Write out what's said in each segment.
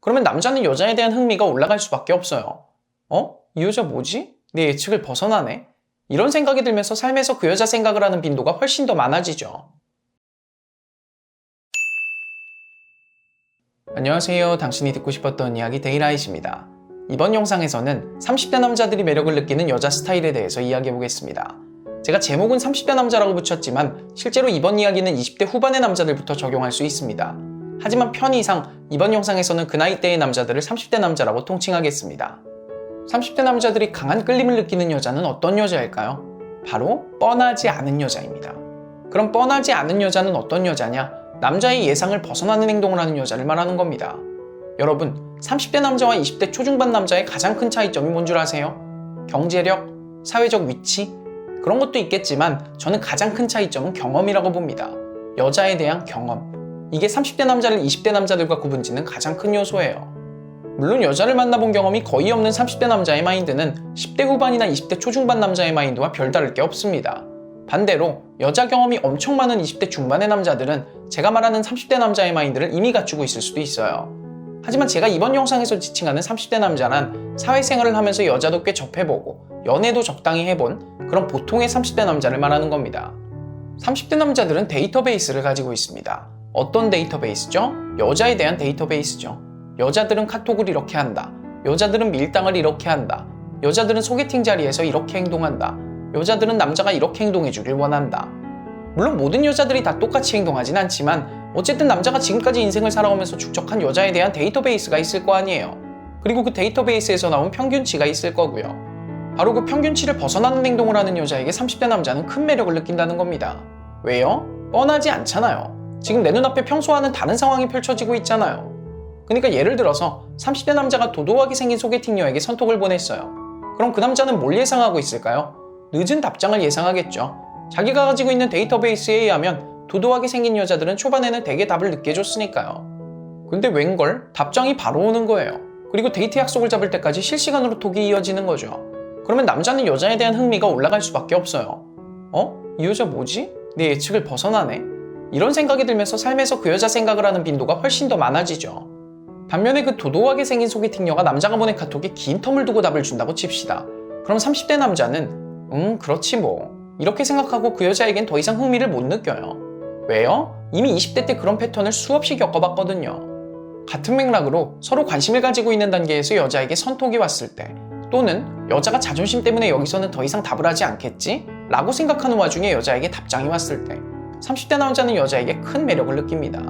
그러면 남자는 여자에 대한 흥미가 올라갈 수밖에 없어요. 이 여자 뭐지? 내 예측을 벗어나네? 이런 생각이 들면서 삶에서 그 여자 생각을 하는 빈도가 훨씬 더 많아지죠. 안녕하세요. 당신이 듣고 싶었던 이야기 데이라이트입니다. 이번 영상에서는 30대 남자들이 매력을 느끼는 여자 스타일에 대해서 이야기해보겠습니다. 제가 제목은 30대 남자라고 붙였지만 실제로 이번 이야기는 20대 후반의 남자들부터 적용할 수 있습니다. 하지만 편의상 이번 영상에서는 그 나이대의 남자들을 30대 남자라고 통칭하겠습니다. 30대 남자들이 강한 끌림을 느끼는 여자는 어떤 여자일까요? 바로 뻔하지 않은 여자입니다. 그럼 뻔하지 않은 여자는 어떤 여자냐? 남자의 예상을 벗어나는 행동을 하는 여자를 말하는 겁니다. 여러분, 30대 남자와 20대 초중반 남자의 가장 큰 차이점이 뭔 줄 아세요? 경제력, 사회적 위치? 그런 것도 있겠지만 저는 가장 큰 차이점은 경험이라고 봅니다. 여자에 대한 경험. 이게 30대 남자를 20대 남자들과 구분짓는 가장 큰 요소예요. 물론 여자를 만나본 경험이 거의 없는 30대 남자의 마인드는 10대 후반이나 20대 초중반 남자의 마인드와 별다를 게 없습니다. 반대로 여자 경험이 엄청 많은 20대 중반의 남자들은 제가 말하는 30대 남자의 마인드를 이미 갖추고 있을 수도 있어요. 하지만 제가 이번 영상에서 지칭하는 30대 남자란 사회생활을 하면서 여자도 꽤 접해보고 연애도 적당히 해본 그런 보통의 30대 남자를 말하는 겁니다. 30대 남자들은 데이터베이스를 가지고 있습니다. 어떤 데이터베이스죠? 여자에 대한 데이터베이스죠. 여자들은 카톡을 이렇게 한다. 여자들은 밀당을 이렇게 한다. 여자들은 소개팅 자리에서 이렇게 행동한다. 여자들은 남자가 이렇게 행동해주길 원한다. 물론 모든 여자들이 다 똑같이 행동하진 않지만 어쨌든 남자가 지금까지 인생을 살아오면서 축적한 여자에 대한 데이터베이스가 있을 거 아니에요. 그리고 그 데이터베이스에서 나온 평균치가 있을 거고요. 바로 그 평균치를 벗어나는 행동을 하는 여자에게 30대 남자는 큰 매력을 느낀다는 겁니다. 왜요? 뻔하지 않잖아요. 지금 내 눈앞에 평소와는 다른 상황이 펼쳐지고 있잖아요. 그러니까 예를 들어서 30대 남자가 도도하게 생긴 소개팅녀에게 선톡을 보냈어요. 그럼 그 남자는 뭘 예상하고 있을까요? 늦은 답장을 예상하겠죠. 자기가 가지고 있는 데이터베이스에 의하면 도도하게 생긴 여자들은 초반에는 대개 답을 늦게 줬으니까요. 근데 웬걸? 답장이 바로 오는 거예요. 그리고 데이트 약속을 잡을 때까지 실시간으로 톡이 이어지는 거죠. 그러면 남자는 여자에 대한 흥미가 올라갈 수밖에 없어요. 이 여자 뭐지? 내 예측을 벗어나네? 이런 생각이 들면서 삶에서 그 여자 생각을 하는 빈도가 훨씬 더 많아지죠. 반면에 그 도도하게 생긴 소개팅녀가 남자가 보낸 카톡에 긴 텀을 두고 답을 준다고 칩시다. 그럼 30대 남자는 그렇지 뭐 이렇게 생각하고 그 여자에겐 더 이상 흥미를 못 느껴요. 왜요? 이미 20대 때 그런 패턴을 수없이 겪어봤거든요. 같은 맥락으로 서로 관심을 가지고 있는 단계에서 여자에게 선톡이 왔을 때 또는 여자가 자존심 때문에 여기서는 더 이상 답을 하지 않겠지? 라고 생각하는 와중에 여자에게 답장이 왔을 때 30대 남자는 여자에게 큰 매력을 느낍니다.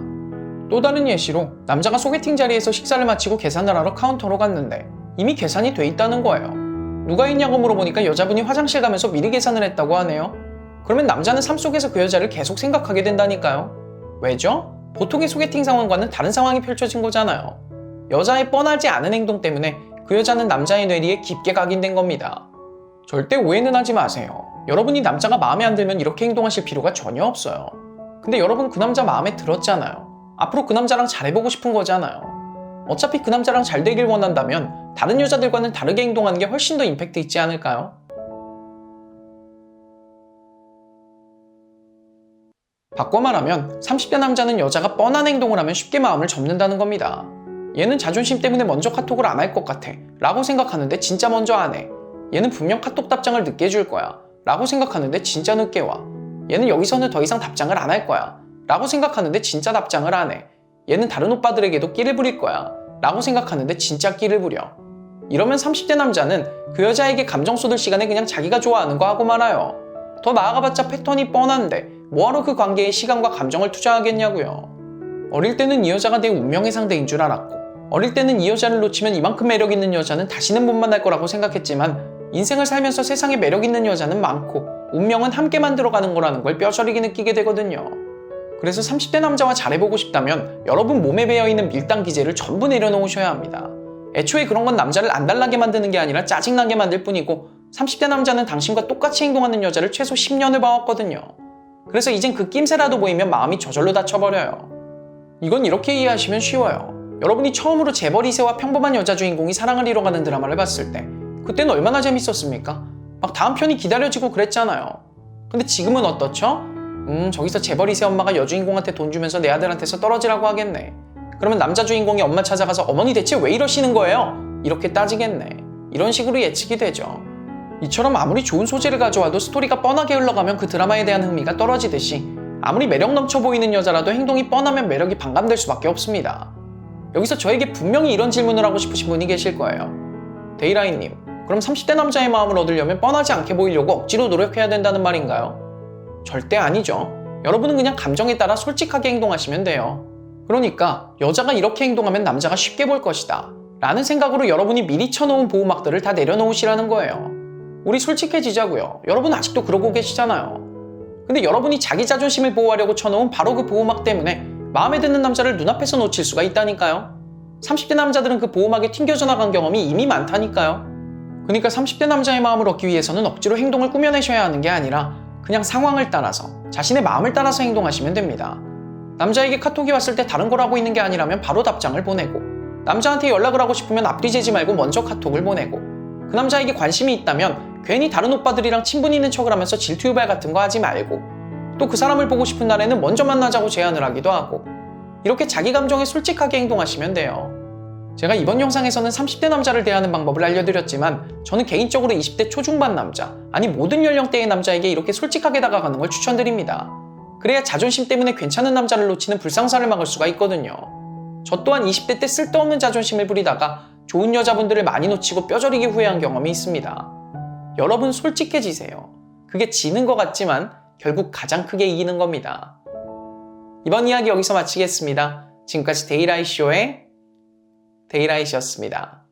또 다른 예시로 남자가 소개팅 자리에서 식사를 마치고 계산을 하러 카운터로 갔는데 이미 계산이 돼 있다는 거예요. 누가 있냐고 물어보니까 여자분이 화장실 가면서 미리 계산을 했다고 하네요. 그러면 남자는 삶 속에서 그 여자를 계속 생각하게 된다니까요. 왜죠? 보통의 소개팅 상황과는 다른 상황이 펼쳐진 거잖아요. 여자의 뻔하지 않은 행동 때문에 그 여자는 남자의 뇌리에 깊게 각인된 겁니다. 절대 오해는 하지 마세요. 여러분이 남자가 마음에 안 들면 이렇게 행동하실 필요가 전혀 없어요. 근데 여러분 그 남자 마음에 들었잖아요. 앞으로 그 남자랑 잘해보고 싶은 거잖아요. 어차피 그 남자랑 잘 되길 원한다면 다른 여자들과는 다르게 행동하는 게 훨씬 더 임팩트 있지 않을까요? 바꿔 말하면 30대 남자는 여자가 뻔한 행동을 하면 쉽게 마음을 접는다는 겁니다. 얘는 자존심 때문에 먼저 카톡을 안 할 것 같아 라고 생각하는데 진짜 먼저 안 해. 얘는 분명 카톡 답장을 늦게 줄 거야 라고 생각하는데 진짜 늦게 와. 얘는 여기서는 더 이상 답장을 안 할 거야 라고 생각하는데 진짜 답장을 안 해. 얘는 다른 오빠들에게도 끼를 부릴 거야 라고 생각하는데 진짜 끼를 부려. 이러면 30대 남자는 그 여자에게 감정 쏟을 시간에 그냥 자기가 좋아하는 거 하고 말아요. 더 나아가봤자 패턴이 뻔한데 뭐하러 그 관계에 시간과 감정을 투자하겠냐고요. 어릴 때는 이 여자가 내 운명의 상대인 줄 알았고 어릴 때는 이 여자를 놓치면 이만큼 매력 있는 여자는 다시는 못 만날 거라고 생각했지만 인생을 살면서 세상에 매력 있는 여자는 많고 운명은 함께 만들어가는 거라는 걸 뼈저리게 느끼게 되거든요. 그래서 30대 남자와 잘해보고 싶다면 여러분 몸에 배어있는 밀당 기제를 전부 내려놓으셔야 합니다. 애초에 그런 건 남자를 안달나게 만드는 게 아니라 짜증나게 만들 뿐이고 30대 남자는 당신과 똑같이 행동하는 여자를 최소 10년을 봐왔거든요. 그래서 이젠 그 낌새라도 보이면 마음이 저절로 다쳐버려요. 이건 이렇게 이해하시면 쉬워요. 여러분이 처음으로 재벌 2세와 평범한 여자 주인공이 사랑을 이뤄가는 드라마를 봤을 때 그때는 얼마나 재밌었습니까? 막 다음 편이 기다려지고 그랬잖아요. 근데 지금은 어떻죠? 저기서 재벌 2세 엄마가 여주인공한테 돈 주면서 내 아들한테서 떨어지라고 하겠네. 그러면 남자 주인공이 엄마 찾아가서 어머니 대체 왜 이러시는 거예요? 이렇게 따지겠네. 이런 식으로 예측이 되죠. 이처럼 아무리 좋은 소재를 가져와도 스토리가 뻔하게 흘러가면 그 드라마에 대한 흥미가 떨어지듯이 아무리 매력 넘쳐 보이는 여자라도 행동이 뻔하면 매력이 반감될 수밖에 없습니다. 여기서 저에게 분명히 이런 질문을 하고 싶으신 분이 계실 거예요. 데이라이님, 그럼 30대 남자의 마음을 얻으려면 뻔하지 않게 보이려고 억지로 노력해야 된다는 말인가요? 절대 아니죠. 여러분은 그냥 감정에 따라 솔직하게 행동하시면 돼요. 그러니까 여자가 이렇게 행동하면 남자가 쉽게 볼 것이다 라는 생각으로 여러분이 미리 쳐놓은 보호막들을 다 내려놓으시라는 거예요. 우리 솔직해지자고요. 여러분 아직도 그러고 계시잖아요. 근데 여러분이 자기 자존심을 보호하려고 쳐놓은 바로 그 보호막 때문에 마음에 드는 남자를 눈앞에서 놓칠 수가 있다니까요. 30대 남자들은 그 보호막에 튕겨져 나간 경험이 이미 많다니까요. 그러니까 30대 남자의 마음을 얻기 위해서는 억지로 행동을 꾸며내셔야 하는 게 아니라 그냥 상황을 따라서 자신의 마음을 따라서 행동하시면 됩니다. 남자에게 카톡이 왔을 때 다른 걸 하고 있는 게 아니라면 바로 답장을 보내고, 남자한테 연락을 하고 싶으면 앞뒤 재지 말고 먼저 카톡을 보내고, 그 남자에게 관심이 있다면 괜히 다른 오빠들이랑 친분 있는 척을 하면서 질투 유발 같은 거 하지 말고, 또 그 사람을 보고 싶은 날에는 먼저 만나자고 제안을 하기도 하고, 이렇게 자기 감정에 솔직하게 행동하시면 돼요. 제가 이번 영상에서는 30대 남자를 대하는 방법을 알려드렸지만 저는 개인적으로 20대 초중반 남자, 아니 모든 연령대의 남자에게 이렇게 솔직하게 다가가는 걸 추천드립니다. 그래야 자존심 때문에 괜찮은 남자를 놓치는 불상사를 막을 수가 있거든요. 저 또한 20대 때 쓸데없는 자존심을 부리다가 좋은 여자분들을 많이 놓치고 뼈저리게 후회한 경험이 있습니다. 여러분 솔직해지세요. 그게 지는 것 같지만 결국 가장 크게 이기는 겁니다. 이번 이야기 여기서 마치겠습니다. 지금까지 데이라이쇼의 데이라이시였습니다.